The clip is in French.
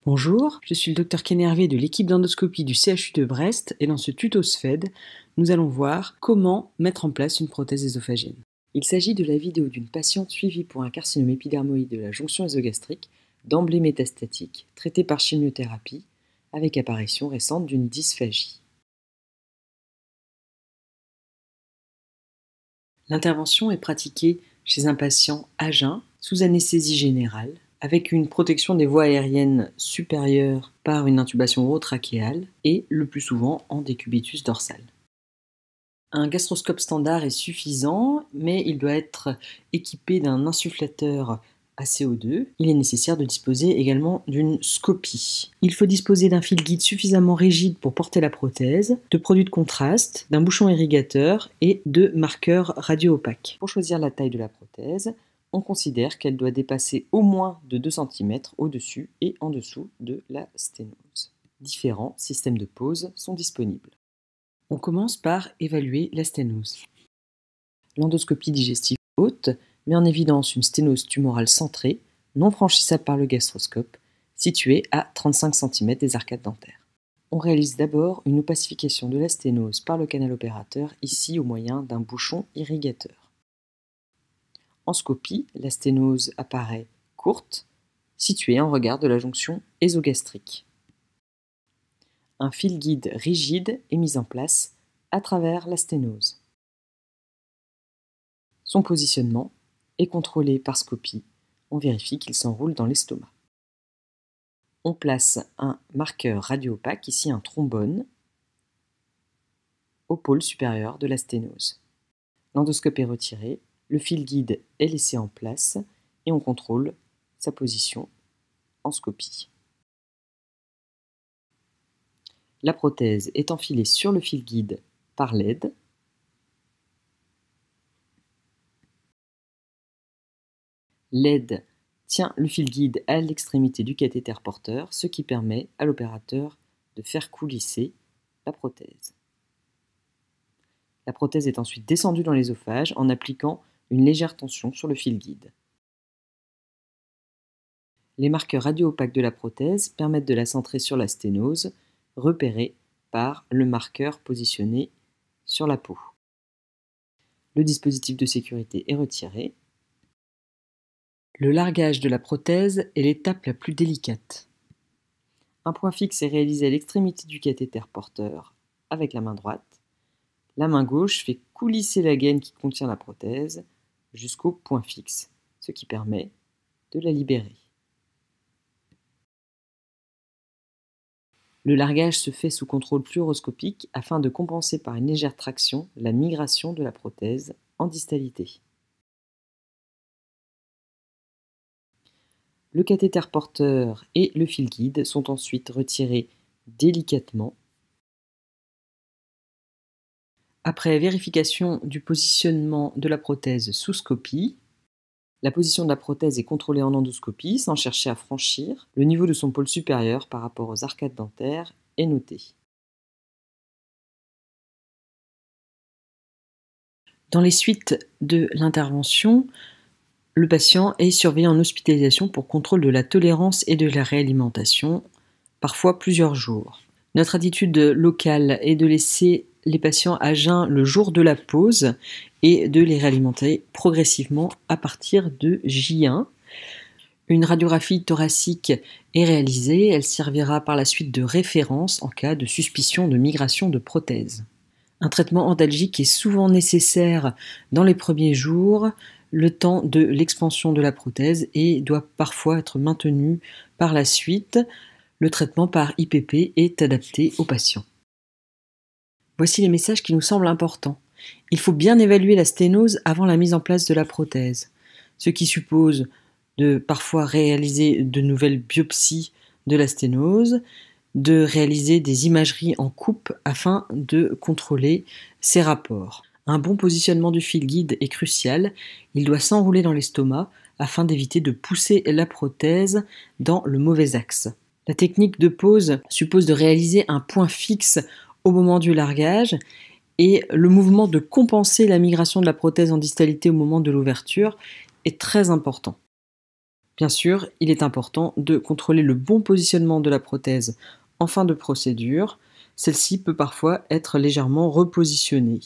Bonjour, je suis le Dr Ken Hervé de l'équipe d'endoscopie du CHU de Brest et dans ce tuto SFED, nous allons voir comment mettre en place une prothèse ésophagienne. Il s'agit de la vidéo d'une patiente suivie pour un carcinome épidermoïde de la jonction ésogastrique d'emblée métastatique, traitée par chimiothérapie, avec apparition récente d'une dysphagie. L'intervention est pratiquée chez un patient à jeun, sous anesthésie générale, avec une protection des voies aériennes supérieures par une intubation orotrachéale et, le plus souvent, en décubitus dorsal. Un gastroscope standard est suffisant, mais il doit être équipé d'un insufflateur à CO2. Il est nécessaire de disposer également d'une scopie. Il faut disposer d'un fil guide suffisamment rigide pour porter la prothèse, de produits de contraste, d'un bouchon irrigateur et de marqueurs radio-opaques. Pour choisir la taille de la prothèse, on considère qu'elle doit dépasser au moins de 2 cm au-dessus et en dessous de la sténose. Différents systèmes de pose sont disponibles. On commence par évaluer la sténose. L'endoscopie digestive haute met en évidence une sténose tumorale centrée, non franchissable par le gastroscope, située à 35 cm des arcades dentaires. On réalise d'abord une opacification de la sténose par le canal opérateur, ici au moyen d'un bouchon irrigateur. En scopie, la sténose apparaît courte, située en regard de la jonction ésogastrique. Un fil guide rigide est mis en place à travers la sténose. Son positionnement est contrôlé par scopie. On vérifie qu'il s'enroule dans l'estomac. On place un marqueur radio-opaque, ici un trombone, au pôle supérieur de la sténose. L'endoscope est retiré, le fil guide est laissé en place et on contrôle sa position en scopie. La prothèse est enfilée sur le fil guide par l'aide. L'aide tient le fil guide à l'extrémité du cathéter porteur, ce qui permet à l'opérateur de faire coulisser la prothèse. La prothèse est ensuite descendue dans l'ésophage en appliquant une légère tension sur le fil guide. Les marqueurs radio-opaques de la prothèse permettent de la centrer sur la sténose, repérée par le marqueur positionné sur la peau. Le dispositif de sécurité est retiré. Le largage de la prothèse est l'étape la plus délicate. Un point fixe est réalisé à l'extrémité du cathéter porteur avec la main droite. La main gauche fait coulisser la gaine qui contient la prothèse jusqu'au point fixe, ce qui permet de la libérer. Le largage se fait sous contrôle fluoroscopique afin de compenser par une légère traction la migration de la prothèse en distalité. Le cathéter porteur et le fil guide sont ensuite retirés délicatement. Après vérification du positionnement de la prothèse sous scopie, la position de la prothèse est contrôlée en endoscopie sans chercher à franchir. Le niveau de son pôle supérieur par rapport aux arcades dentaires est noté. Dans les suites de l'intervention, le patient est surveillé en hospitalisation pour contrôle de la tolérance et de la réalimentation, parfois plusieurs jours. Notre attitude locale est de laisser les patients à jeun le jour de la pause et de les réalimenter progressivement à partir de J1. Une radiographie thoracique est réalisée, elle servira par la suite de référence en cas de suspicion de migration de prothèse. Un traitement antalgique est souvent nécessaire dans les premiers jours, le temps de l'expansion de la prothèse et doit parfois être maintenu par la suite. Le traitement par IPP est adapté aux patients. Voici les messages qui nous semblent importants. Il faut bien évaluer la sténose avant la mise en place de la prothèse, ce qui suppose de parfois réaliser de nouvelles biopsies de la sténose, de réaliser des imageries en coupe afin de contrôler ces rapports. Un bon positionnement du fil guide est crucial, il doit s'enrouler dans l'estomac afin d'éviter de pousser la prothèse dans le mauvais axe. La technique de pose suppose de réaliser un point fixe au moment du largage et le mouvement de compenser la migration de la prothèse en distalité au moment de l'ouverture est très important. Bien sûr, il est important de contrôler le bon positionnement de la prothèse en fin de procédure. Celle-ci peut parfois être légèrement repositionnée.